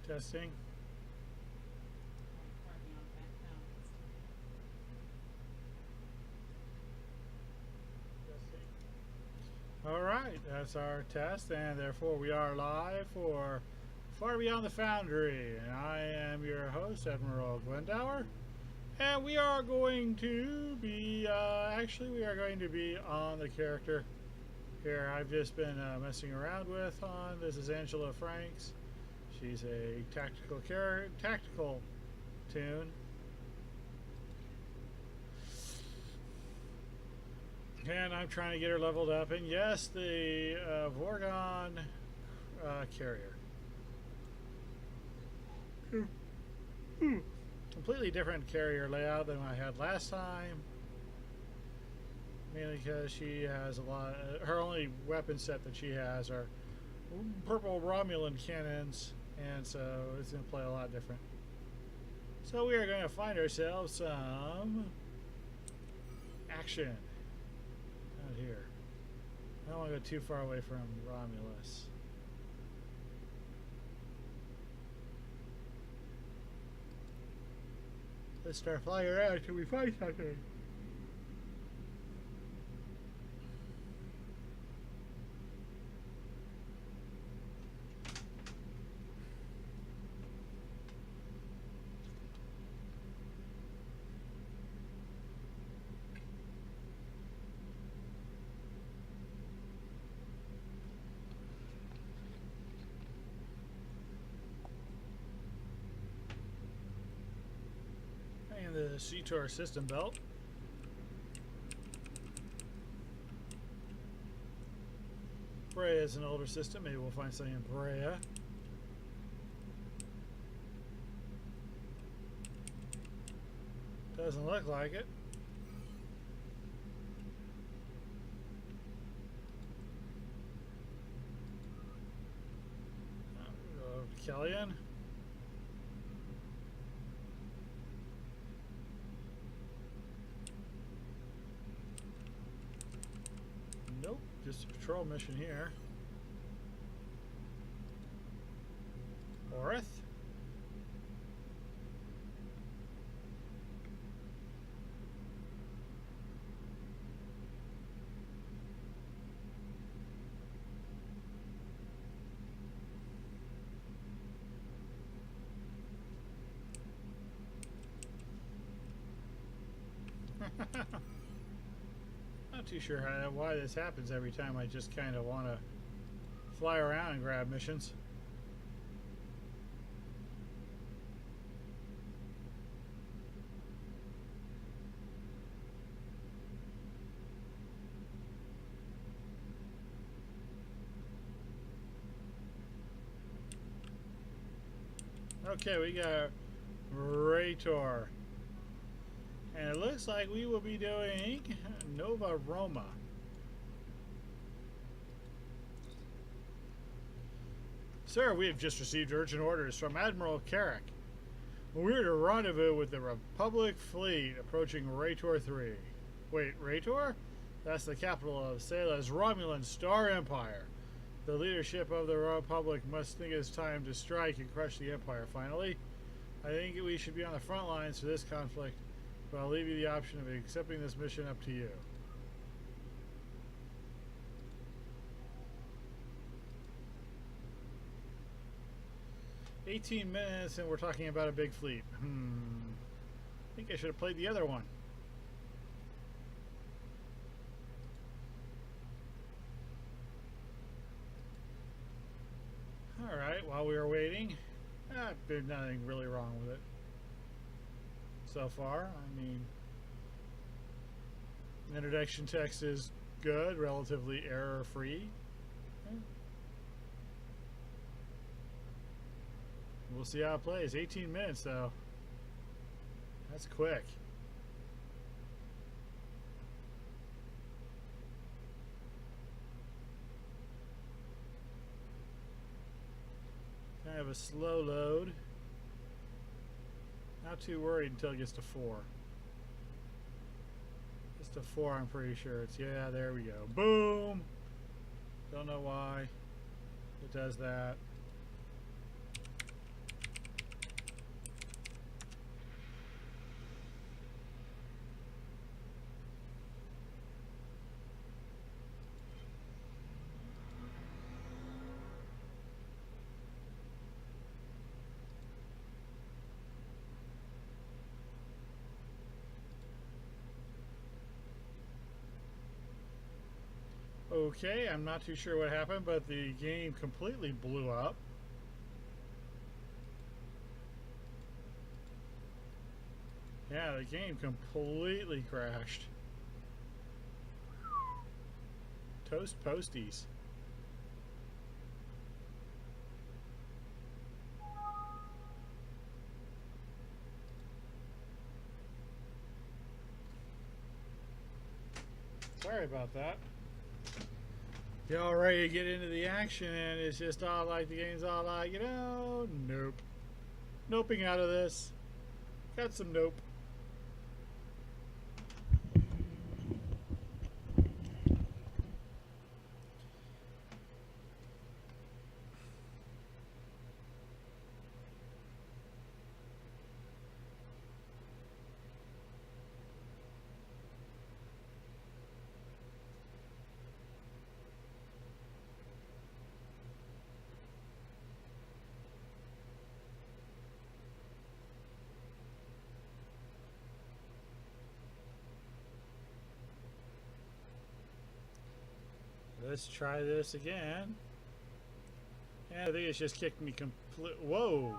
Testing. All right, that's our test, and therefore we are live for Far Beyond the Foundry. And I am your host, Admiral Glendower, and we are going to be we are going to be on the character here I've just been messing around with. This is Angela Franks. She's a tactical tune. And I'm trying to get her leveled up. And yes, the Vorgon carrier. Completely different carrier layout than I had last time. Mainly because she has a lot. Her only weapon set that she has are purple Romulan cannons, and so it's going to play a lot different. So we are going to find ourselves some action out here. I don't want to go too far away from Romulus. Let's start flying around until we find something. The Seator system belt. Brea is an older system. Maybe we'll find something in Brea. Doesn't look like it. Kellyan. Nope, just a patrol mission here. Orith. Not too sure why this happens every time I just kind of want to fly around and grab missions. Okay, we got Raytor. And it looks like we will be doing Nova Roma. Sir, we have just received urgent orders from Admiral Carrick. We're to rendezvous with the Republic fleet approaching Raytor 3. Wait, Raytor? That's the capital of Sayla's Romulan Star Empire. The leadership of the Republic must think it's time to strike and crush the Empire finally. I think we should be on the front lines for this conflict, but I'll leave you the option of accepting this mission up to you. "18 minutes and we're talking about a big fleet. I think I should have played the other one. Alright, while we were waiting, there's nothing really wrong with it so far. I mean, the introduction text is good, relatively error-free. We'll see how it plays. 18 minutes, though. That's quick. Kind of a slow load. Not too worried until it gets to 4. Gets to 4, I'm pretty sure. It's, yeah, there we go. Boom! Don't know why it does that. Okay, I'm not too sure what happened, but the game completely blew up. Yeah, the game completely crashed. Toast posties. Sorry about that. You're all ready to get into the action, and it's just all like the game's all like, you know, nope. Noping out of this. Got some nope. Let's try this again. And I think it's just kicked me complete. Whoa!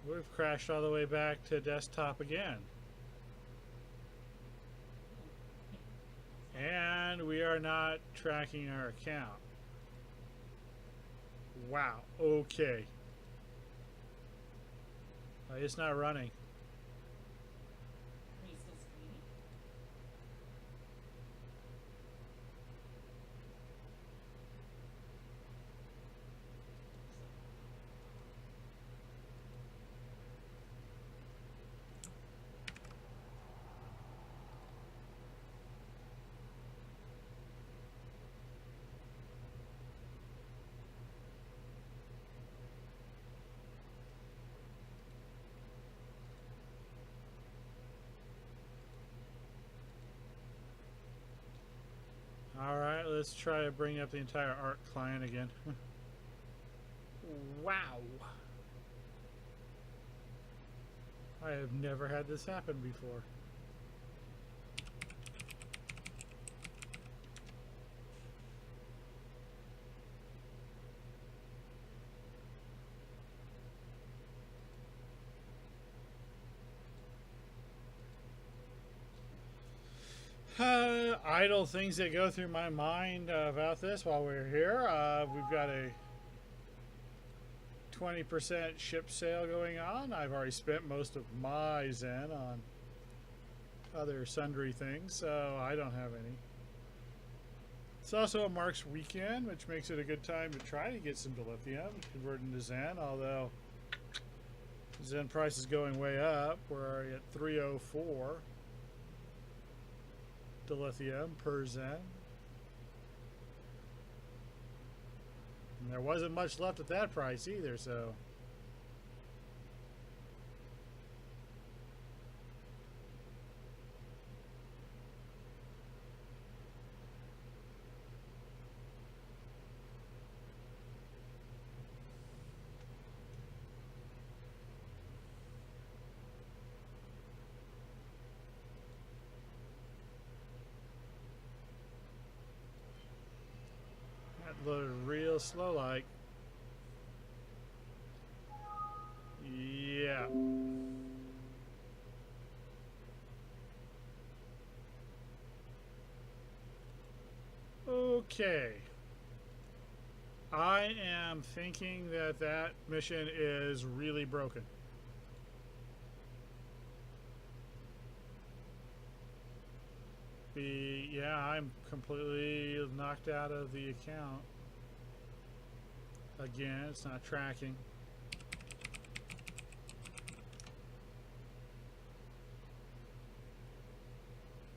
We've crashed all the way back to desktop again. And we are not tracking our account. Wow, okay. It's not running. Are you still screening? Alright, let's try to bring up the entire art client again. Wow! I have never had this happen before. Idle things that go through my mind about this while we're here. We've got a 20% ship sale going on. I've already spent most of my Zen on other sundry things, so I don't have any. It's also a Mark's weekend, which makes it a good time to try to get some dilithium, convert into Zen, although Zen price is going way up. We're already at 304 dilithium per Zen. And there wasn't much left at that price either, so. That loaded real slow like. Yeah. Okay. I am thinking that that mission is really broken. Yeah, I'm completely knocked out of the account. Again, it's not tracking.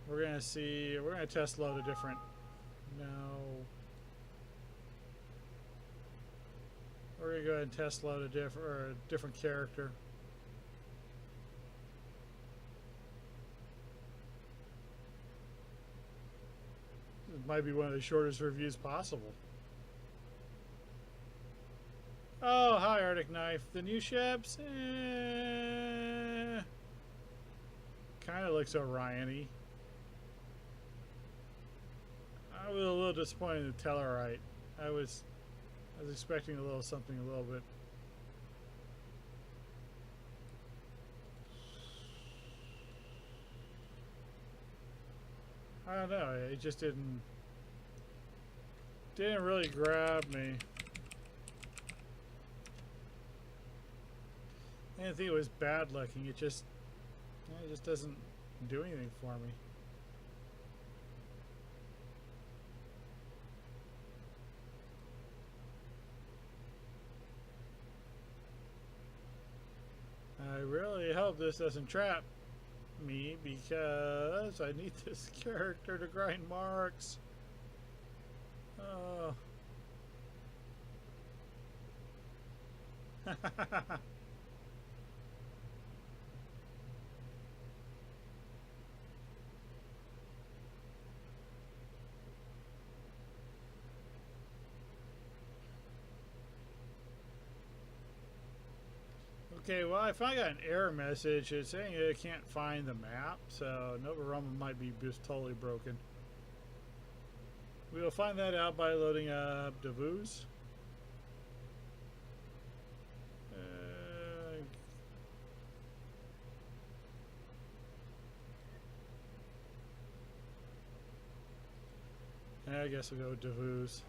We're gonna see, we're gonna test load a different, no. We're gonna go ahead and test load a different character. It might be one of the shortest reviews possible. Arctic knife. The new ships, kind of looks Orion-y. I was a little disappointed in the Tellarite. I was expecting a little something a little bit. I don't know. It just didn't really grab me. I didn't think it was bad looking. It just doesn't do anything for me. I really hope this doesn't trap me because I need this character to grind marks. Oh. Okay, well, I finally got an error message. It's saying that it can't find the map, so Nova Roma might be just totally broken. We will find that out by loading up Davos. I guess we'll go with Davos.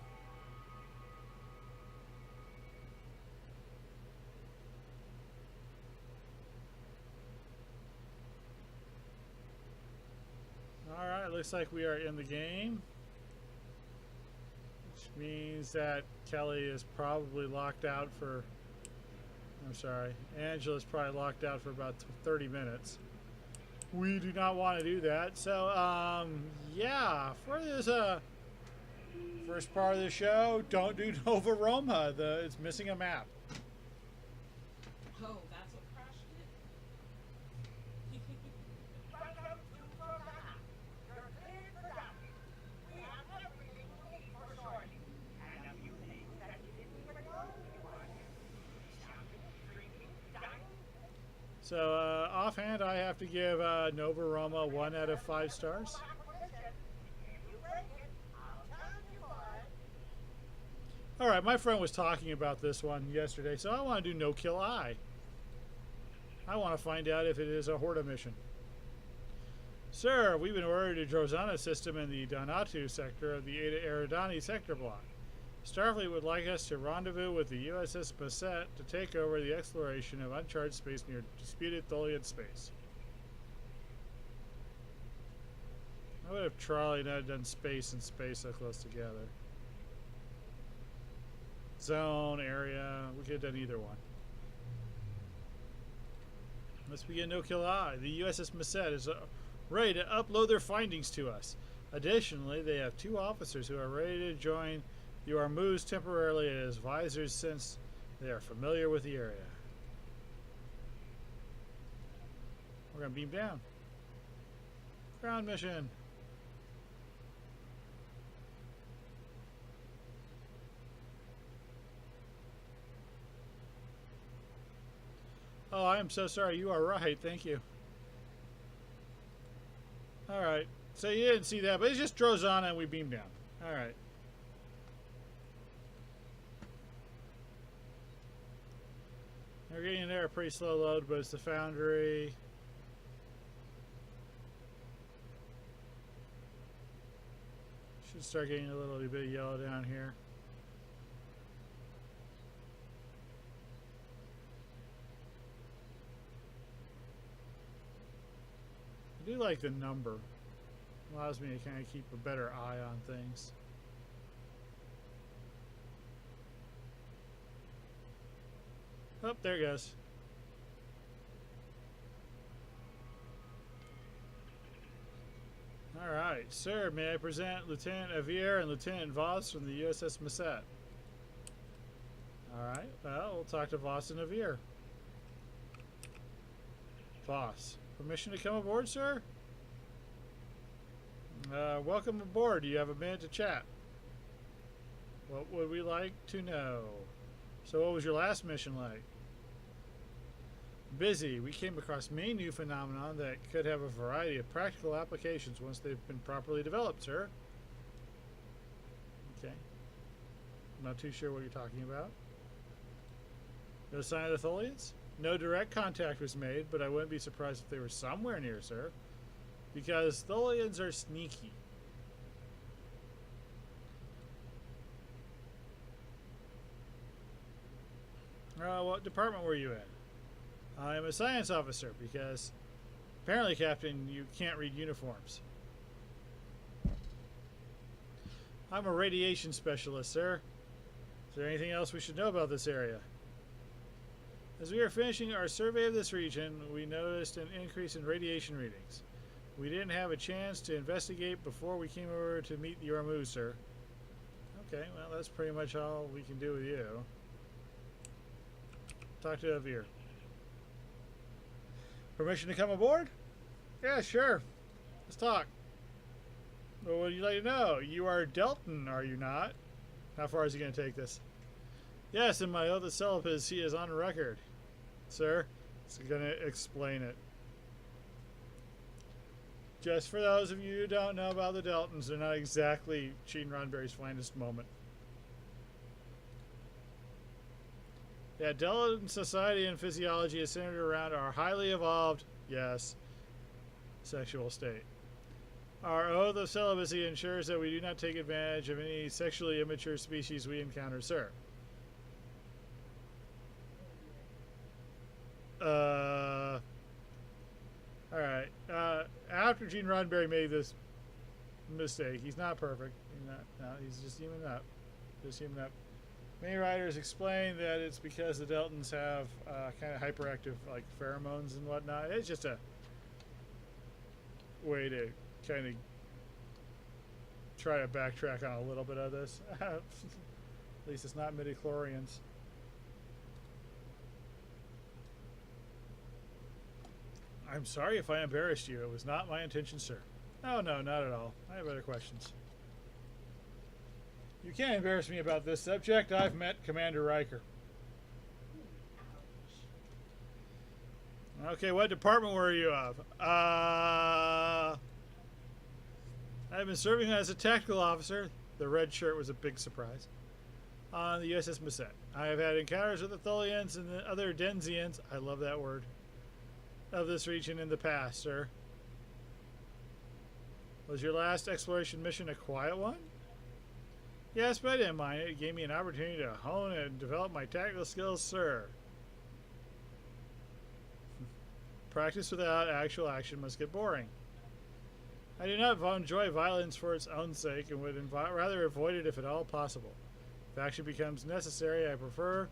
Alright, looks like we are in the game. Which means that Kelly is probably locked out for... I'm sorry, Angela's probably locked out for about 30 minutes. We do not want to do that. So, yeah, for this first part of the show, don't do Nova Roma. It's missing a map. Oh, that's what crashed it? So, offhand, I have to give Nova Roma 1 out of 5 stars. Alright, my friend was talking about this one yesterday, so I want to do No Kill I. I want to find out if it is a Horda mission. Sir, we've been ordered to Drozana system in the Donatu sector of the Eta Eridani sector block. Starfleet would like us to rendezvous with the USS Basset to take over the exploration of uncharted space near disputed Tholian space. I would have Charlie not done space and space so close together. Zone, area, we could have done either one. Let's begin No Kill I. The USS Basset is ready to upload their findings to us. Additionally, they have 2 officers who are ready to join the Ormuz temporarily as advisors since they are familiar with the area. We're going to beam down. Ground mission. Oh, I am so sorry. You are right. Thank you. Alright. So you didn't see that, but it just draws on and we beam down. Alright. We're getting there a pretty slow load, but it's the Foundry. Should start getting a little bit of yellow down here. I do like the number. Allows me to kind of keep a better eye on things. Oh, there it goes. Alright, sir, may I present Lieutenant Avier and Lieutenant Voss from the USS Basset. Alright, well, we'll talk to Voss and Avier. Voss, permission to come aboard, sir? Welcome aboard. Do you have a minute to chat? What would we like to know? So what was your last mission like? Busy. We came across many new phenomenon that could have a variety of practical applications once they've been properly developed, sir. Okay. I'm not too sure what you're talking about. No sign of the Tholians? No direct contact was made, but I wouldn't be surprised if they were somewhere near, sir. Because Tholians are sneaky. What department were you in? I'm a science officer because apparently, Captain, you can't read uniforms. I'm a radiation specialist, sir. Is there anything else we should know about this area? As we are finishing our survey of this region, we noticed an increase in radiation readings. We didn't have a chance to investigate before we came over to meet the Ormu, sir. Okay, well, that's pretty much all we can do with you. Talk to Avir. Permission to come aboard? Yeah, sure. Let's talk. Well, what would you like to know? You are Delton, are you not? How far is he going to take this? Yes, in my oath of celibacy he is on record. Sir, he's going to explain it. Just for those of you who don't know about the Deltons, they're not exactly Gene Roddenberry's finest moment. Yeah, Delton society and physiology is centered around our highly evolved, yes, sexual state. Our oath of celibacy ensures that we do not take advantage of any sexually immature species we encounter, sir. Alright. After Gene Roddenberry made this mistake, he's not perfect. He's just human up. Just human up. Many writers explain that it's because the Deltons have kind of hyperactive like pheromones and whatnot. It's just a way to kind of try to backtrack on a little bit of this. At least it's not midichlorians. I'm sorry if I embarrassed you. It was not my intention, sir. Oh, no, not at all. I have other questions. You can't embarrass me about this subject. I've met Commander Riker. Okay, what department were you of? I've been serving as a tactical officer. The red shirt was a big surprise. On the USS Masset. I have had encounters with the Tholians and the other Denzians. I love that word. Of this region in the past, sir. Was your last exploration mission a quiet one? Yes, but I didn't mind it. It gave me an opportunity to hone and develop my tactical skills, sir. Practice without actual action must get boring. I do not enjoy violence for its own sake and would rather avoid it if at all possible. If action becomes necessary, I prefer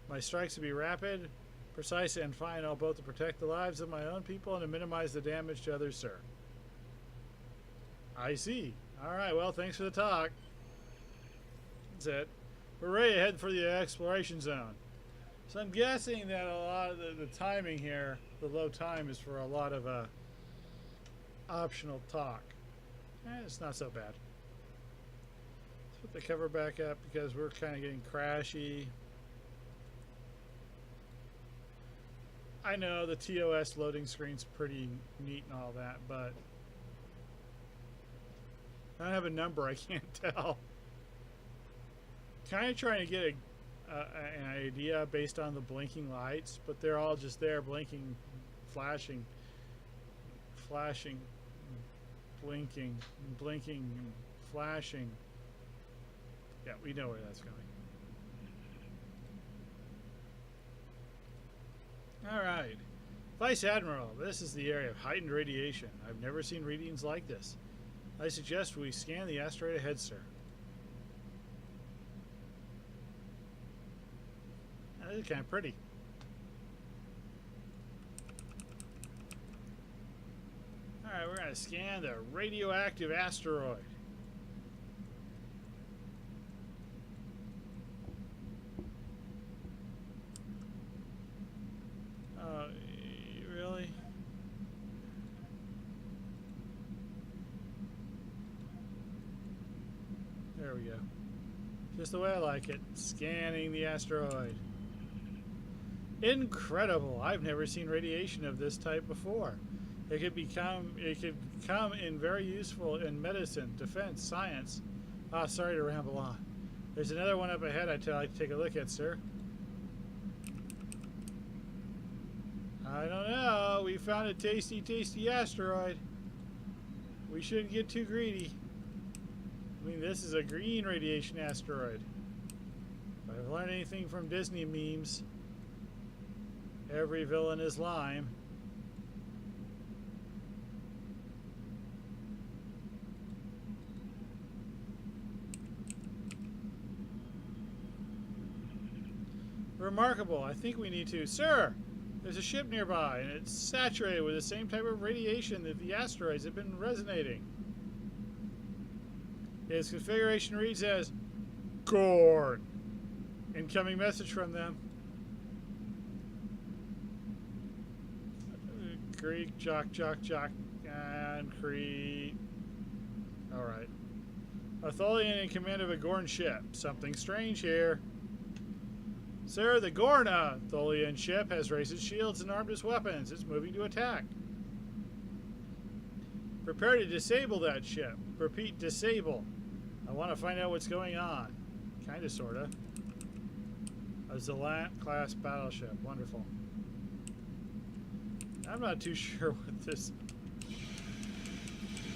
my strikes to be rapid, precise, and final, both to protect the lives of my own people and to minimize the damage to others, sir. I see. Alright, well, thanks for the talk. That's it. We're ready to head for the exploration zone. So I'm guessing that a lot of the timing here, the low time, is for a lot of optional talk. It's not so bad. Let's put the cover back up because we're kind of getting crashy. I know the TOS loading screen's pretty neat and all that, but I don't have a number. I can't tell. Kind of trying to get an idea based on the blinking lights, but they're all just there blinking, flashing, blinking, blinking, flashing. Yeah, we know where that's going. Alright. Vice Admiral, this is the area of heightened radiation. I've never seen readings like this. I suggest we scan the asteroid ahead, sir. That is kind of pretty. Alright, we're going to scan the radioactive asteroid. Really? There we go. Just the way I like it. Scanning the asteroid. Incredible. I've never seen radiation of this type before. It could come in very useful in medicine, defense, science. Ah, sorry to ramble on. There's another one up ahead I'd like to take a look at, sir. I don't know. We found a tasty, tasty asteroid. We shouldn't get too greedy. I mean, this is a green radiation asteroid. If I've learned anything from Disney memes, every villain is lime. Remarkable. I think we need to... Sir! There's a ship nearby, and it's saturated with the same type of radiation that the asteroids have been resonating. Its configuration reads as Gorn. Incoming message from them. Greek, jock, and Crete. Alright. A Tholian in command of a Gorn ship. Something strange here. Sir, the Gorna Tholian ship has raised its shields and armed its weapons. It's moving to attack. Prepare to disable that ship. Repeat, disable. I want to find out what's going on. Kinda, sorta. A Zalant class battleship. Wonderful. I'm not too sure what this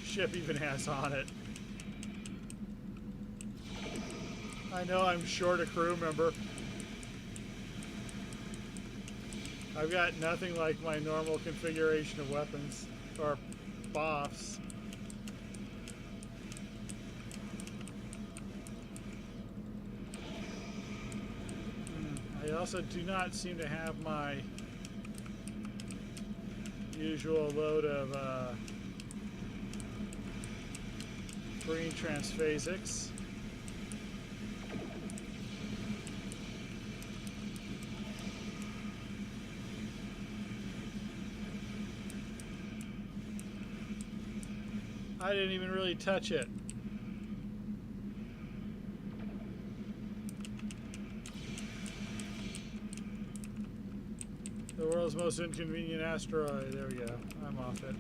ship even has on it. I know I'm short a crew member. I've got nothing like my normal configuration of weapons or buffs. I also do not seem to have my usual load of green transphasics. I didn't even really touch it. The world's most inconvenient asteroid. There we go. I'm off it.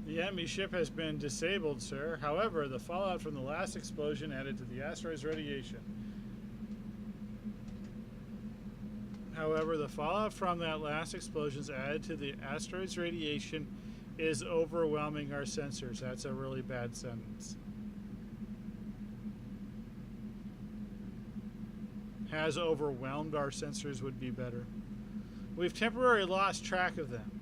The enemy ship has been disabled, sir. However, the fallout from the last explosion added to the asteroid's radiation. However, the fallout from that last explosion added to the asteroid's radiation is overwhelming our sensors. That's a really bad sentence. Has overwhelmed our sensors would be better. We've temporarily lost track of them.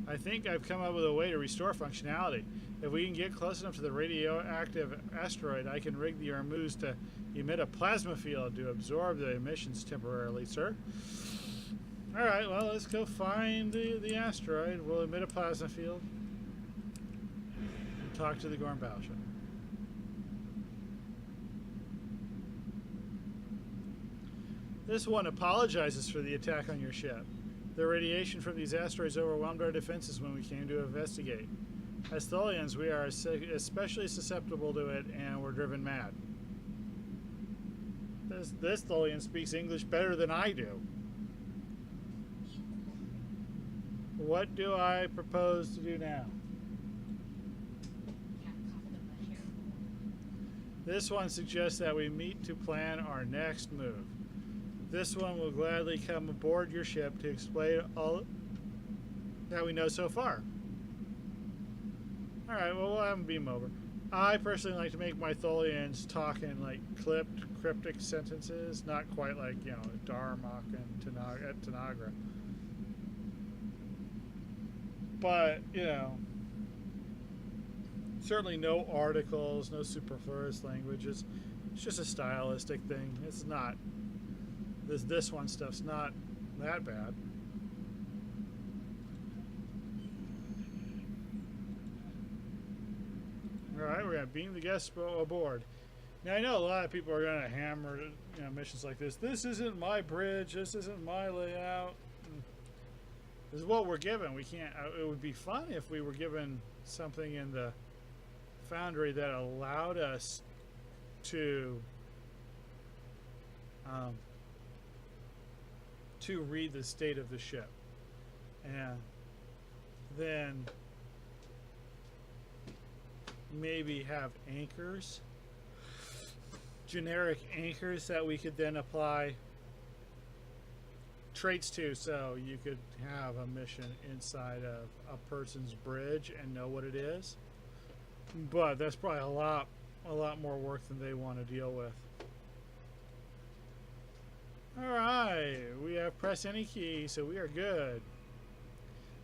I think I've come up with a way to restore functionality. If we can get close enough to the radioactive asteroid, I can rig the Armuz to emit a plasma field to absorb the emissions temporarily, sir. Alright, well, let's go find the asteroid. We'll emit a plasma field. And talk to the Gorn battleship. This one apologizes for the attack on your ship. The radiation from these asteroids overwhelmed our defenses when we came to investigate. As Tholians, we are especially susceptible to it, and we're driven mad. This Tholian speaks English better than I do. What do I propose to do now? This one suggests that we meet to plan our next move. This one will gladly come aboard your ship to explain all that we know so far. Alright, well, we'll have them beam over. I personally like to make my Tholians talk in, like, clipped, cryptic sentences, not quite like, you know, Darmok and Tanagra. But, you know, certainly no articles, no superfluous languages. It's just a stylistic thing. It's not This one stuff's not that bad. All right, we're gonna beam the guests aboard. Now I know a lot of people are gonna hammer, missions like this. This isn't my bridge. This isn't my layout. This is what we're given. We can't. It would be fun if we were given something in the Foundry that allowed us to read the state of the ship, and then maybe have anchors, generic anchors that we could then apply traits to, so you could have a mission inside of a person's bridge and know what it is. But that's probably a lot more work than they want to deal with. Alright, we have press any key, so we are good.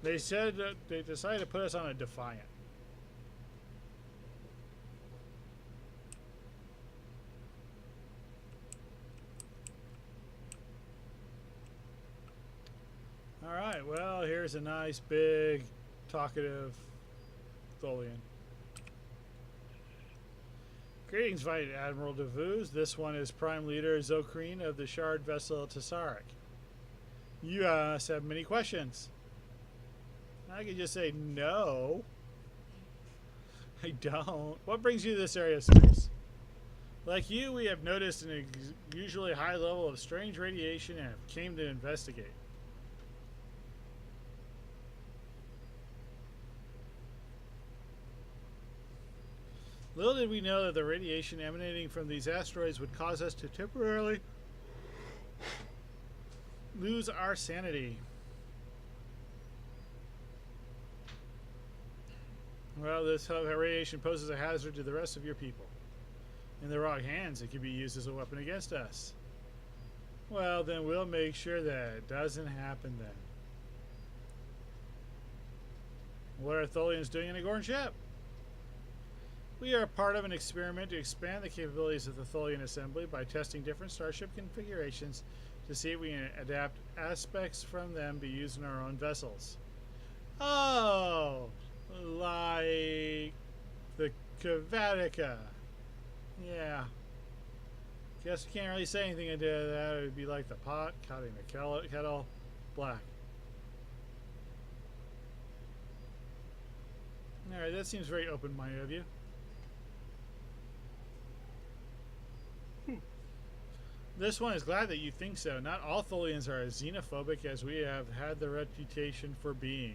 They said that they decided to put us on a Defiant. Alright, well, here's a nice, big, talkative Tholian. Greetings, Vice Admiral DeVuz. This one is Prime Leader Zokreen of the Shard vessel Tessaric. You have many questions. I could just say no. I don't. What brings you to this area of space? Like you, we have noticed an unusually high level of strange radiation and have came to investigate. Little did we know that the radiation emanating from these asteroids would cause us to temporarily lose our sanity. Well, this radiation poses a hazard to the rest of your people. In the wrong hands, it could be used as a weapon against us. Well, then we'll make sure that it doesn't happen then. What are Tholians doing in a Gorn ship? We are part of an experiment to expand the capabilities of the Tholian assembly by testing different starship configurations to see if we can adapt aspects from them to be used in our own vessels. Oh, like the Kavatica. Yeah. Guess we can't really say anything into that. It would be like the pot cutting the kettle black. Alright, that seems very open-minded of you. This one is glad that you think so. Not all Tholians are as xenophobic as we have had the reputation for being.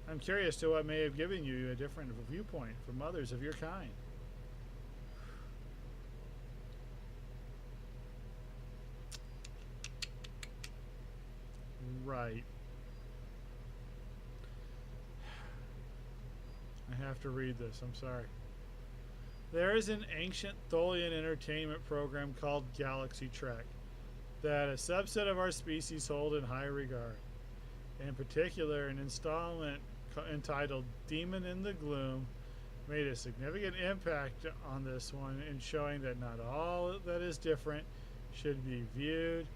I'm curious to what may have given you a different viewpoint from others of your kind. Right. I have to read this. I'm sorry. There is an ancient Tholian entertainment program called Galaxy Trek that a subset of our species hold in high regard. In particular, an installment entitled Demon in the Gloom made a significant impact on this one in showing that not all that is different should be viewed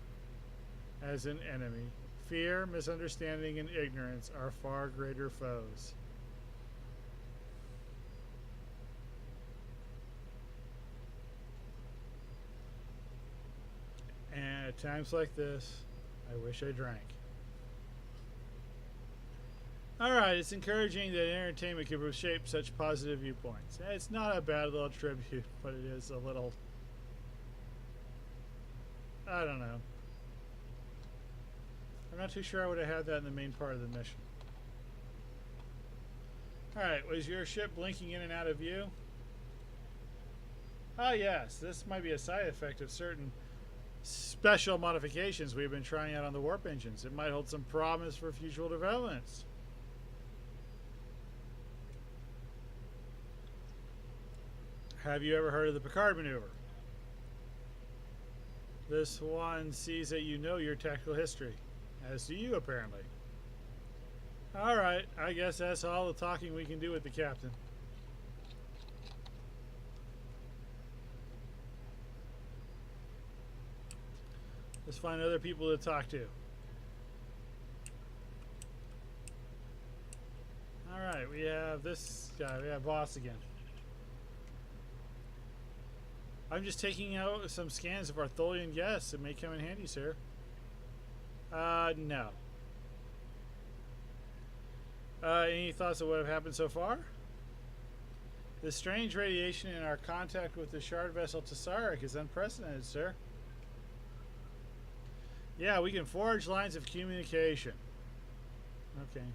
as an enemy. Fear, misunderstanding, and ignorance are far greater foes. And at times like this, I wish I drank. Alright, it's encouraging that entertainment can shape such positive viewpoints. It's not a bad little tribute, but it is a little... I don't know. I'm not too sure I would have had that in the main part of the mission. Alright, was your ship blinking in and out of view? Ah yes, this might be a side effect of certain special modifications we've been trying out on the warp engines. It might hold some promise for future developments. Have you ever heard of the Picard maneuver? This one sees that you know your tactical history, as do you apparently. Alright, I guess that's all the talking we can do with the captain. Let's find other people to talk to. Alright, we have this guy. We have boss again. I'm just taking out some scans of our Tholian guests. It may come in handy, sir. No. Any thoughts of what have happened so far? The strange radiation in our contact with the shard vessel Tessaric is unprecedented, sir. Yeah, we can forge lines of communication. Okay.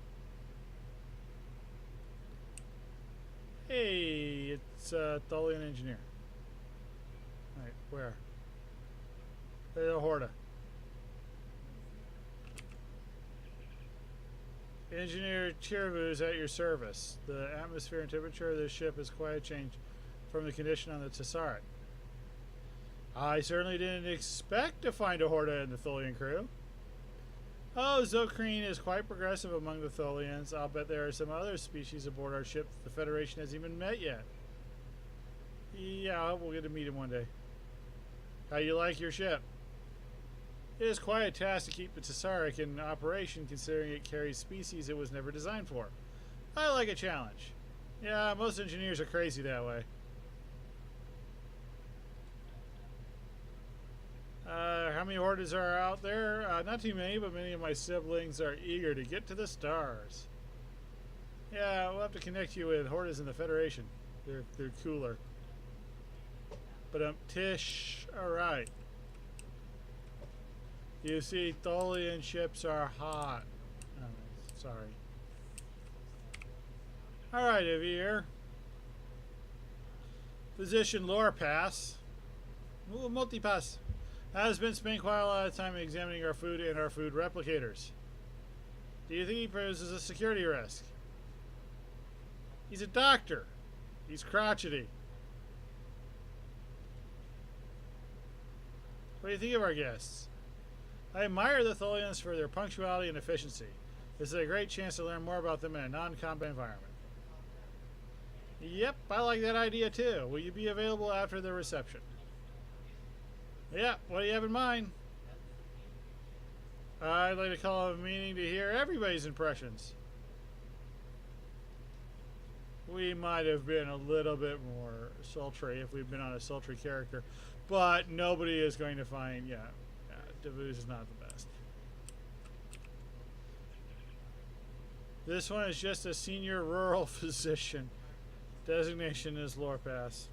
Hey, it's a Tholian engineer. Alright, where? There's a Horta. Engineer Chiravu is at your service. The atmosphere and temperature of this ship has quite changed from the condition on the Tessaric. I certainly didn't expect to find a Horta in the Tholian crew. Oh, Zokreen is quite progressive among the Tholians. I'll bet there are some other species aboard our ship that the Federation hasn't even met yet. Yeah, we'll get to meet him one day. How you like your ship? It is quite a task to keep the Tessaric in operation, considering it carries species it was never designed for. I like a challenge. Yeah, most engineers are crazy that way. How many Hortas are out there? Not too many, but many of my siblings are eager to get to the stars. Yeah, we'll have to connect you with Hortas in the Federation. They're cooler. But Tish, alright. You see, Tholian ships are hot. Oh, sorry. Alright, Evir. Physician Lore Pass. Ooh, multi-pass. Has been spending quite a lot of time examining our food and our food replicators. Do you think he poses a security risk? He's a doctor. He's crotchety. What do you think of our guests? I admire the Tholians for their punctuality and efficiency. This is a great chance to learn more about them in a non-combat environment. Yep, I like that idea too. Will you be available after the reception? Yeah, what do you have in mind? I'd like to call a meeting to hear everybody's impressions. We might have been a little bit more sultry if we'd been on a sultry character, but nobody is going to find, Davuz is not the best. This one is just a senior rural physician. Designation is Lore Pass.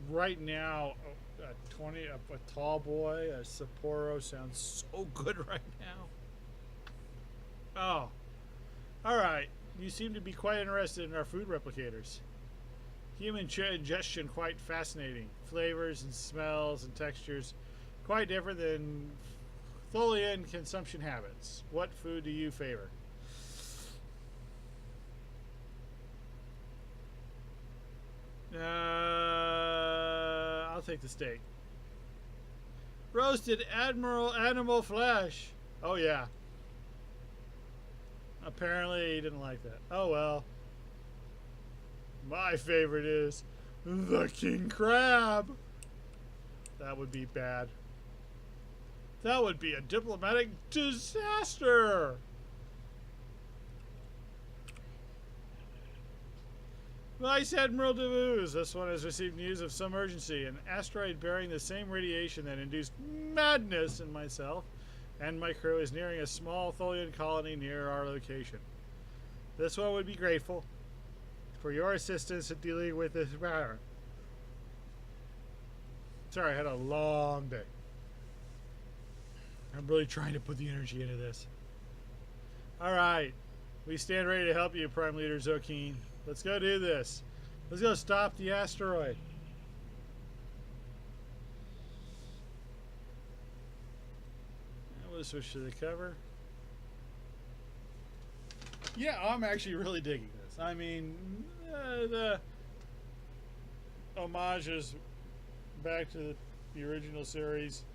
Right now, a tall boy, a Sapporo sounds so good right now. Oh, all right. You seem to be quite interested in our food replicators. Human ingestion quite fascinating. Flavors and smells and textures quite different than Tholian consumption habits. What food do you favor? I'll take the steak. Roasted Admiral animal flesh. Oh yeah. Apparently he didn't like that. Oh well. My favorite is the king crab. That would be bad. That would be a diplomatic disaster. Vice Admiral Davuz, this one has received news of some urgency. An asteroid bearing the same radiation that induced madness in myself and my crew is nearing a small Tholian colony near our location. This one would be grateful for your assistance in dealing with this matter. Sorry, I had a long day. I'm really trying to put the energy into this. Alright. We stand ready to help you, Prime Leader Zokeen. Let's go do this. Let's go stop the asteroid. We'll switch to the cover. Yeah, I'm actually really digging this. I mean, the homages back to the original series,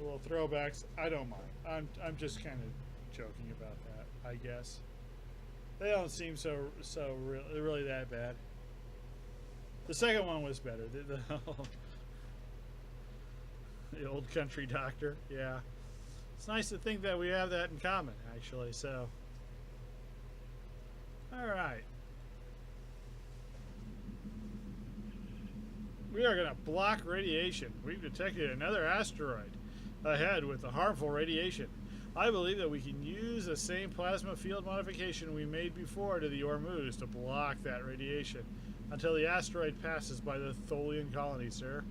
little throwbacks. I don't mind. I'm just kind of joking about that, I guess. They don't seem really that bad. The second one was better. The old country doctor. Yeah, it's nice to think that we have that in common, actually. So, all right. We are going to block radiation. We've detected another asteroid ahead with the harmful radiation. I believe that we can use the same plasma field modification we made before to the Ormuz to block that radiation until the asteroid passes by the Tholian colony, sir.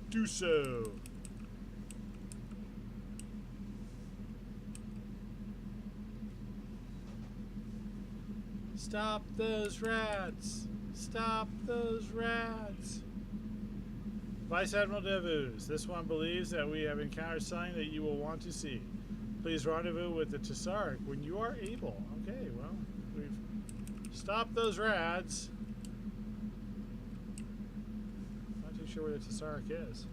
Do so. Stop those rats. Stop those rats. Vice Admiral Devus, this one believes that we have encountered something that you will want to see. Please rendezvous with the Tessaric when you are able. Okay, well, we've stopped those rats. Not too sure where the Tessaric is.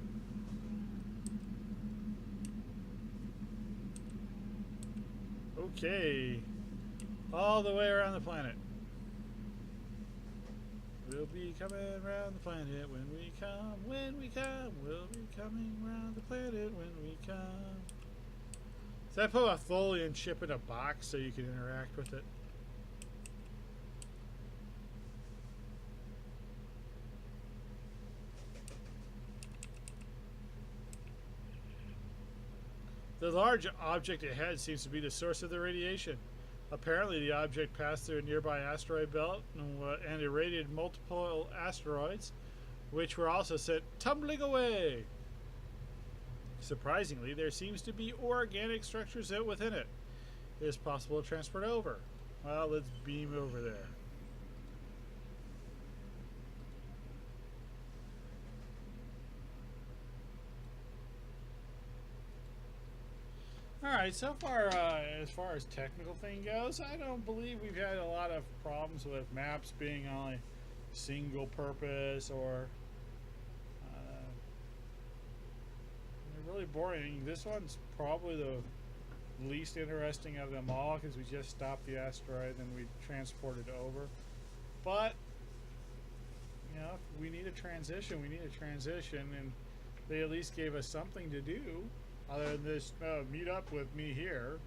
Okay. All the way around the planet. We'll be coming around the planet when we come, we'll be coming around the planet when we come. Does that put a Tholian chip in a box so you can interact with it? The large object ahead seems to be the source of the radiation. Apparently, the object passed through a nearby asteroid belt and irradiated multiple asteroids, which were also sent tumbling away. Surprisingly, there seems to be organic structures within it. It is possible to transport over. Well, let's beam over there. Alright, so far as technical thing goes, I don't believe we've had a lot of problems with maps being only single purpose or they're really boring. This one's probably the least interesting of them all because we just stopped the asteroid and we transported over. But, you know, if we need a transition, and they at least gave us something to do. Other than this, meet up with me here.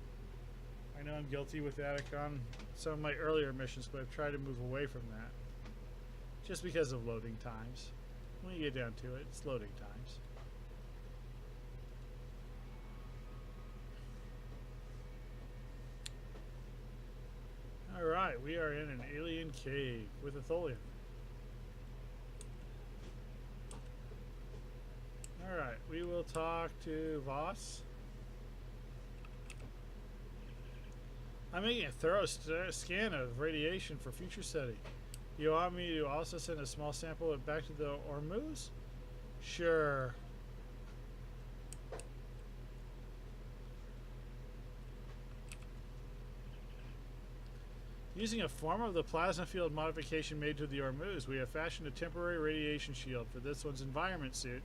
I know I'm guilty with that on some of my earlier missions, but I've tried to move away from that. Just because of loading times. When you get down to it, it's loading times. Alright, we are in an alien cave with a Tholian. Alright, we will talk to Voss. I'm making a thorough scan of radiation for future study. You want me to also send a small sample back to the Ormuz? Sure. Using a form of the plasma field modification made to the Ormuz, we have fashioned a temporary radiation shield for this one's environment suit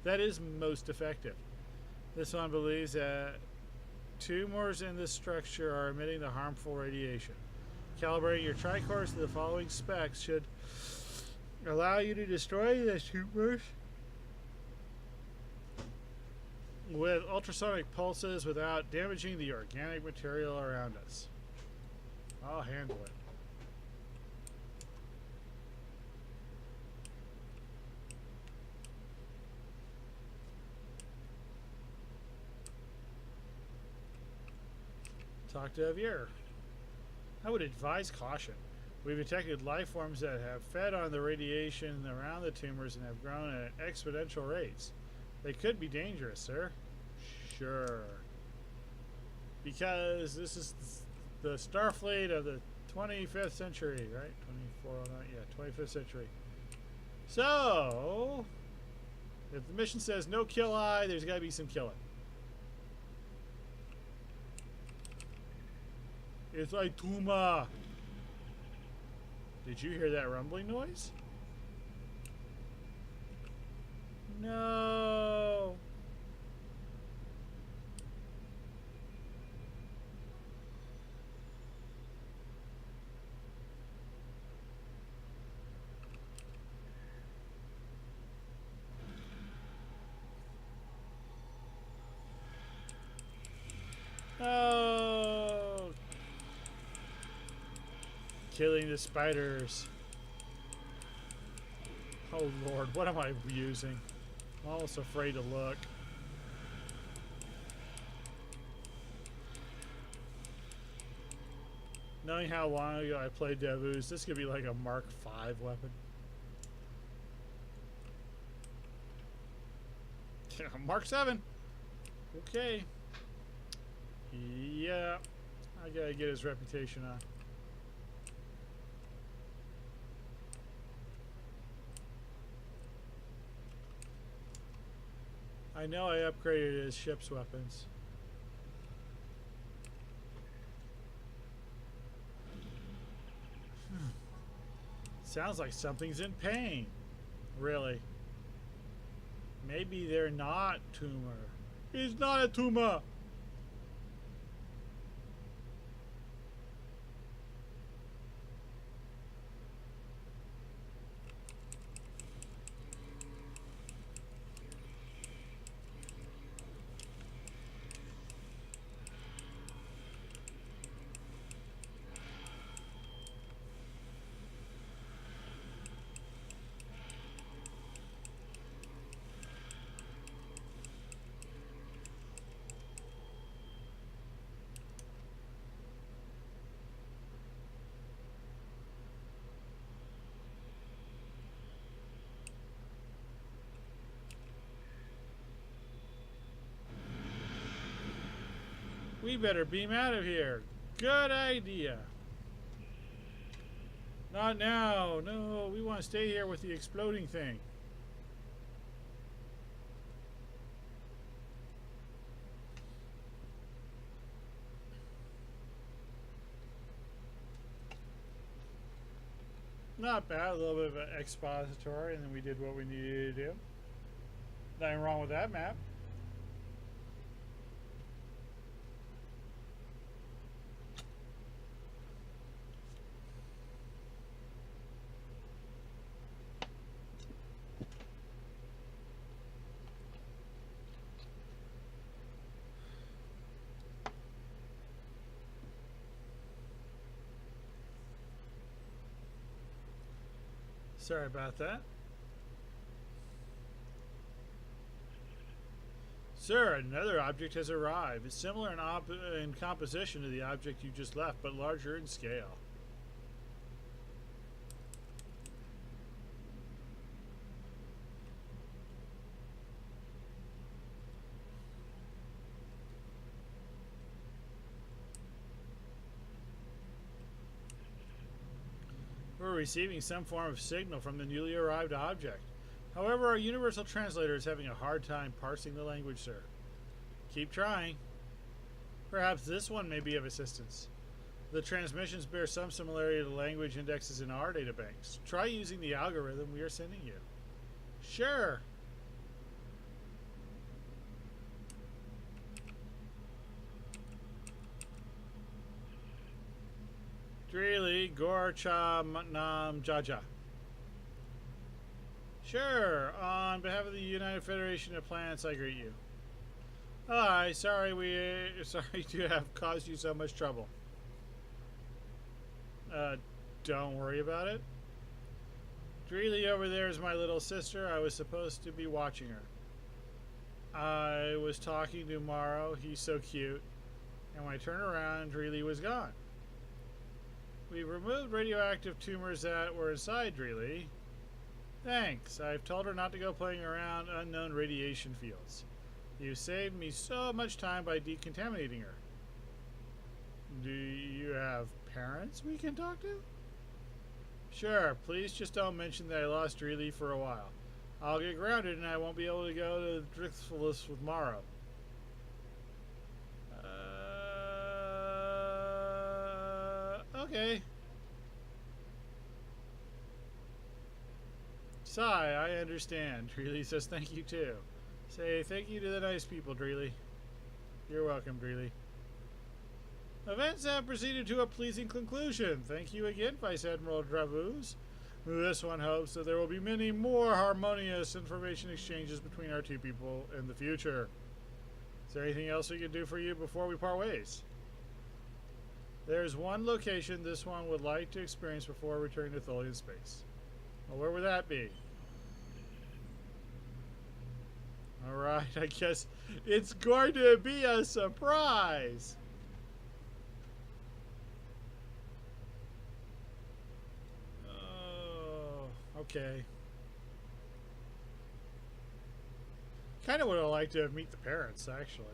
that is most effective. This one believes that tumors in this structure are emitting the harmful radiation. Calibrating your tricores to the following specs should allow you to destroy the tumors with ultrasonic pulses without damaging the organic material around us. I'll handle it. Talk to Javier. I would advise caution. We've detected life forms that have fed on the radiation around the tumors and have grown at exponential rates. They could be dangerous, sir. Sure. Because this is the Starfleet of the 25th century, right? 2409, yeah, 25th century. So, if the mission says no kill eye, there's got to be some killing. It's like Tuma. Did you hear that rumbling noise? No. Killing the spiders. Oh Lord, what am I using? I'm almost afraid to look. Knowing how long ago I played Devus, this could be like a Mark V weapon. Yeah, Mark 7. Okay. Yeah. I gotta get his reputation on. I know I upgraded his ship's weapons. Sounds like something's in pain. Really. Maybe they're not tumor. He's not a tumor. We better beam out of here. Good idea. Not now. No, we want to stay here with the exploding thing. Not bad. A little bit of an expository, and then we did what we needed to do. Nothing wrong with that map. Sorry about that. Sir, another object has arrived. It's similar in composition to the object you just left, but larger in scale. We're receiving some form of signal from the newly arrived object. However, our universal translator is having a hard time parsing the language, sir. Keep trying. Perhaps this one may be of assistance. The transmissions bear some similarity to language indexes in our databanks. Try using the algorithm we are sending you. Sure. Dreely Gorcha Nam Jaja. Sure. On behalf of the United Federation of Planets, I greet you. Hi. Sorry to have caused you so much trouble. Don't worry about it. Dreely over there is my little sister. I was supposed to be watching her. I was talking to Morrow. He's so cute. And when I turned around, Dreely was gone. We've removed radioactive tumors that were inside Dreely. Thanks. I've told her not to go playing around unknown radiation fields. You saved me so much time by decontaminating her. Do you have parents we can talk to? Sure. Please just don't mention that I lost Dreely for a while. I'll get grounded and I won't be able to go to Drixfulis with Morrow. Okay. Sigh, I understand. Dreely says thank you too. Say thank you to the nice people, Dreely. You're welcome, Dreely. Events have proceeded to a pleasing conclusion. Thank you again, Vice Admiral Dravuz. This one hopes that there will be many more harmonious information exchanges between our two people in the future. Is there anything else we can do for you before we part ways? There's one location this one would like to experience before returning to Tholian space. Well, where would that be? Alright, I guess it's going to be a surprise! Oh, okay. Kind of would have liked to meet the parents, actually.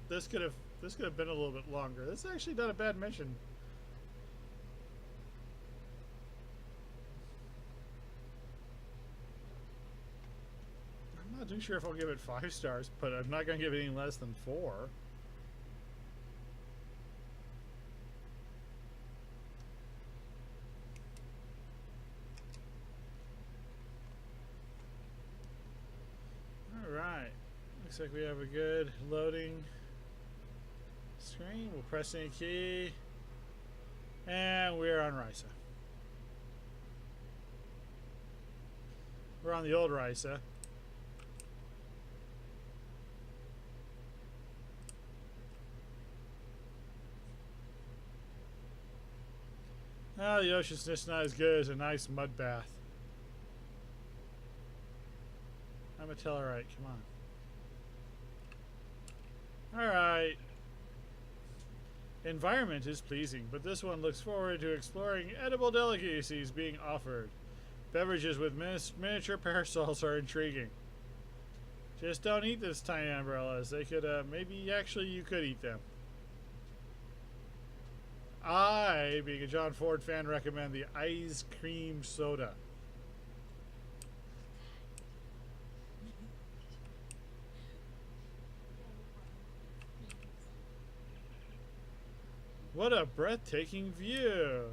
This could have been a little bit longer. This is actually not a bad mission. I'm not too sure if I'll give it 5 stars, but I'm not going to give it any less than 4. Alright. Looks like we have a good loading screen. We'll press any key. And we're on Risa. We're on the old Risa. Oh, the ocean's just not as good as a nice mud bath. I'm a Tellarite, come on. Alright. Environment is pleasing, but this one looks forward to exploring edible delicacies being offered. Beverages with miniature parasols are intriguing. Just don't eat these tiny umbrellas. They could, maybe actually you could eat them. I, being a John Ford fan, recommend the ice cream soda. What a breathtaking view!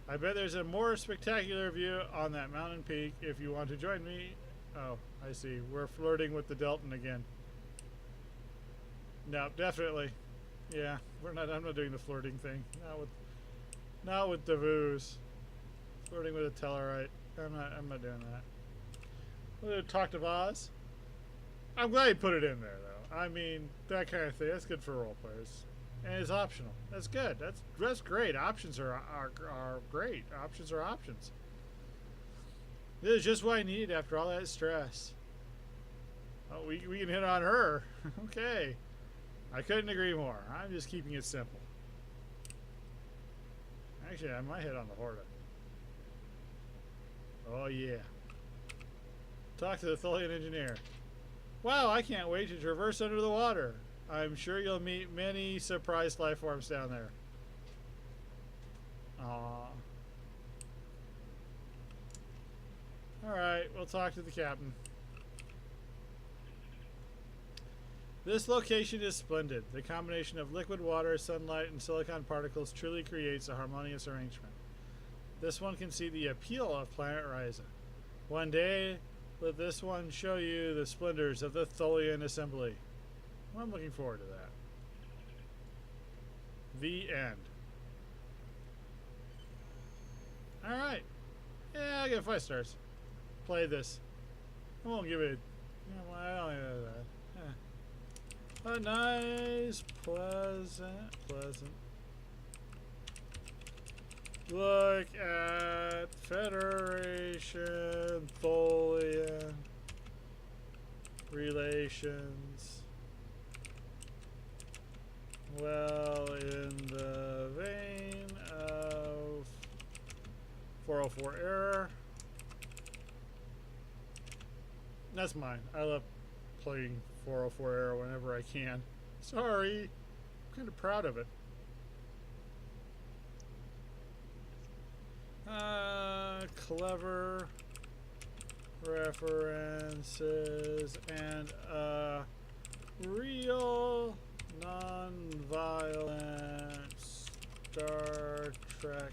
I bet there's a more spectacular view on that mountain peak if you want to join me. Oh, I see. We're flirting with the Delton again. No, definitely. Yeah, I'm not doing the flirting thing. Not with Davuz. Flirting with a Tellarite. I'm not doing that. We'll talk to Vaz. I'm glad he put it in there though. I mean, that kind of thing. That's good for role players. And it's optional. That's good. That's great. Options are great. Options are options. This is just what I need after all that stress. Oh, we can hit on her. Okay. I couldn't agree more. I'm just keeping it simple. Actually, I might hit on the Horta. Oh yeah. Talk to the Tholian engineer. Wow, I can't wait to traverse under the water. I'm sure you'll meet many surprised life forms down there. Aww. Alright, we'll talk to the captain. This location is splendid. The combination of liquid water, sunlight, and silicon particles truly creates a harmonious arrangement. This one can see the appeal of planet Risa. One day, let this one show you the splendors of the Tholian assembly. Well, I'm looking forward to that. The end. Alright. Yeah, I'll give it 5 stars. Play this. I won't give it... Yeah, well, I don't know that. Yeah. A nice, pleasant look at Federation Tholian relations. Well, in the vein of 404 error. That's mine. I love playing 404 error whenever I can. Sorry. I'm kind of proud of it. Clever references and a real non-violent Star Trek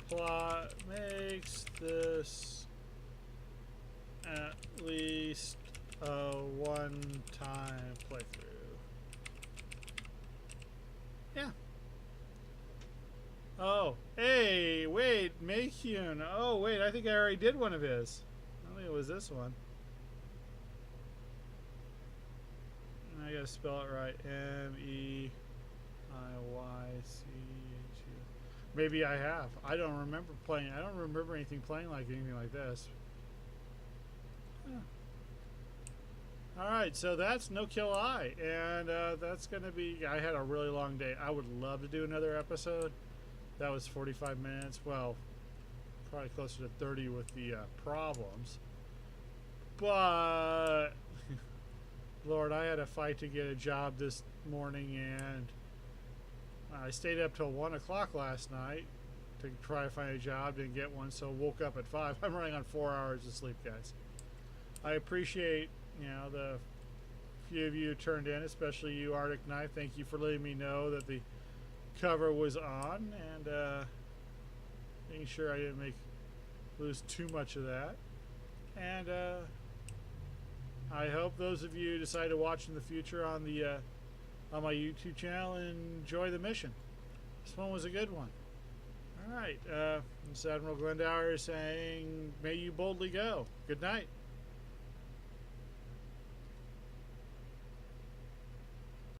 plot makes this at least a one-time playthrough. Yeah. Oh, hey, wait, Meiychun. Oh, wait, I think I already did one of his. I think it was this one. I gotta spell it right. IYCHU. Maybe I have. I don't remember playing. I don't remember anything playing like anything like this. Huh. All right, so that's No Kill Eye, and that's going to be. I had a really long day. I would love to do another episode. That was 45 minutes. Well, probably closer to 30 with the problems. But Lord, I had a fight to get a job this morning, and I stayed up till 1 o'clock last night to try to find a job. Didn't get one, so woke up at 5. I'm running on 4 hours of sleep, guys. I appreciate, you know, the few of you who turned in, especially you, Arctic Knife. Thank you for letting me know that the cover was on, and making sure I didn't lose too much of that. And I hope those of you who decide to watch in the future on the on my YouTube channel enjoy the mission. This one was a good one. All right, this is Admiral Glendower saying, "May you boldly go." Good night.